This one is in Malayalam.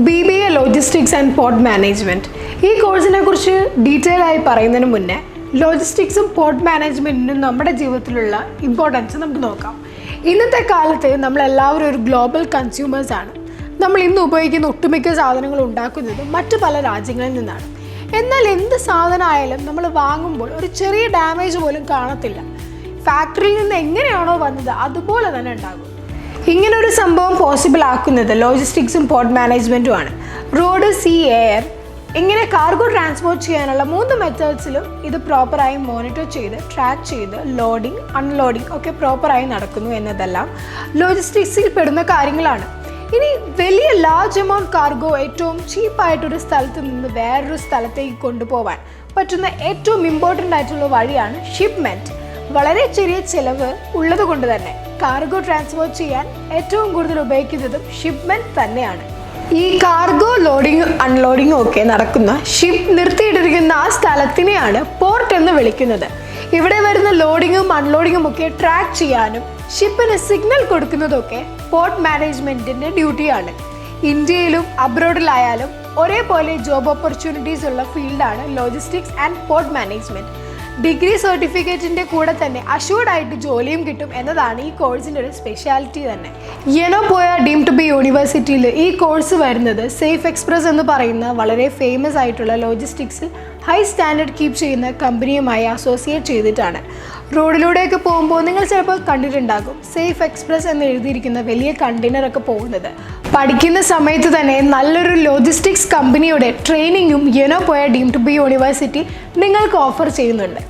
BBA Logistics and Port Management. ഈ കോഴ്സിനെ കുറിച്ച് ഡീറ്റെയിൽ ആയി പറയുന്നതിന് മുന്നേ ലോജിസ്റ്റിക്സും പോർട്ട് മാനേജ്മെൻറ്റിനും നമ്മുടെ ജീവിതത്തിലുള്ള ഇമ്പോർട്ടൻസ് നമുക്ക് നോക്കാം. ഇന്നത്തെ കാലത്ത് നമ്മളെല്ലാവരും ഒരു ഗ്ലോബൽ കൺസ്യൂമേഴ്സാണ്. നമ്മൾ ഇന്ന് ഉപയോഗിക്കുന്ന ഒട്ടുമിക്ക സാധനങ്ങൾ ഉണ്ടാക്കുന്നത് മറ്റു പല രാജ്യങ്ങളിൽ നിന്നാണ്. എന്നാൽ എന്ത് സാധനമായാലും നമ്മൾ വാങ്ങുമ്പോൾ ഒരു ചെറിയ ഡാമേജ് പോലും കാണത്തില്ല. ഫാക്ടറിയിൽ നിന്ന് എങ്ങനെയാണോ വന്നത് അതുപോലെ തന്നെ ഉണ്ടാകും. ഇങ്ങനൊരു സംഭവം പോസിബിൾ ആക്കുന്നത് ലോജിസ്റ്റിക്സും പോർട്ട് മാനേജ്മെൻറ്റുമാണ്. റോഡ്, സീ, എയർ ഇങ്ങനെ കാർഗോ ട്രാൻസ്പോർട്ട് ചെയ്യാനുള്ള 3 മെത്തേഡ്സിലും ഇത് പ്രോപ്പറായി മോണിറ്റർ ചെയ്ത് ട്രാക്ക് ചെയ്ത് ലോഡിംഗ്, അൺലോഡിംഗ് ഒക്കെ പ്രോപ്പറായി നടക്കുന്നു എന്നതെല്ലാം ലോജിസ്റ്റിക്സിൽ പെടുന്ന കാര്യങ്ങളാണ്. ഇനി വലിയ ലാർജ് എമൗണ്ട് കാർഗോ ഏറ്റവും ചീപ്പായിട്ടൊരു സ്ഥലത്ത് നിന്ന് വേറൊരു സ്ഥലത്തേക്ക് കൊണ്ടുപോകാൻ പറ്റുന്ന ഏറ്റവും ഇമ്പോർട്ടൻ്റ് ആയിട്ടുള്ള വഴിയാണ് ഷിപ്മെൻറ്റ്. വളരെ ചെറിയ ചിലവ് ഉള്ളത് കൊണ്ട് തന്നെ കാർഗോ ട്രാൻസ്പോർട്ട് ചെയ്യാൻ ഏറ്റവും കൂടുതൽ ഉപയോഗിക്കുന്നതും ഷിപ്മെൻറ്റ് തന്നെയാണ്. ഈ കാർഗോ ലോഡിങ്ങും അൺലോഡിങ്ങും ഒക്കെ നടക്കുന്ന ഷിപ്പ് നിർത്തിയിട്ടിരിക്കുന്ന ആ സ്ഥലത്തിനെയാണ് പോർട്ട് എന്ന് വിളിക്കുന്നത്. ഇവിടെ വരുന്ന ലോഡിങ്ങും അൺലോഡിങ്ങും ഒക്കെ ട്രാക്ക് ചെയ്യാനും ഷിപ്പിന് സിഗ്നൽ കൊടുക്കുന്നതൊക്കെ പോർട്ട് മാനേജ്മെൻറ്റിൻ്റെ ഡ്യൂട്ടിയാണ്. ഇന്ത്യയിലും അബ്രോഡിലായാലും ഒരേപോലെ ജോബ് ഓപ്പർച്യൂണിറ്റീസ് ഉള്ള ഫീൽഡാണ് logistics and port management. Degree സർട്ടിഫിക്കറ്റിൻ്റെ കൂടെ തന്നെ അഷ്യൂർഡ് ആയിട്ട് ജോലിയും കിട്ടും എന്നതാണ് ഈ കോഴ്സിൻ്റെ ഒരു സ്പെഷ്യാലിറ്റി തന്നെ. യെനോപോയ ഡീംഡ് ടു ബി യൂണിവേഴ്സിറ്റിയിൽ ഈ കോഴ്സ് വരുന്നത് സേഫ് എക്സ്പ്രസ് എന്ന് പറയുന്ന വളരെ ഫേമസ് ആയിട്ടുള്ള ലോജിസ്റ്റിക്സിൽ ഹൈ സ്റ്റാൻഡേർഡ് കീപ്പ് ചെയ്യുന്ന കമ്പനിയുമായി അസോസിയേറ്റ് ചെയ്തിട്ടാണ്. റോഡിലൂടെയൊക്കെ പോകുമ്പോൾ നിങ്ങൾ ചിലപ്പോൾ കണ്ടിട്ടുണ്ടാകും സേഫ് എക്സ്പ്രസ് എന്ന് എഴുതിയിരിക്കുന്ന വലിയ കണ്ടെയ്നറൊക്കെ പോകുന്നത്. പഠിക്കുന്ന സമയത്ത് തന്നെ നല്ലൊരു ലോജിസ്റ്റിക്സ് കമ്പനിയുടെ ട്രെയിനിങ്ങും യെനോപോയ ഡീംഡ് ടു ബി യൂണിവേഴ്സിറ്റി നിങ്ങൾക്ക് ഓഫർ ചെയ്യുന്നുണ്ട്.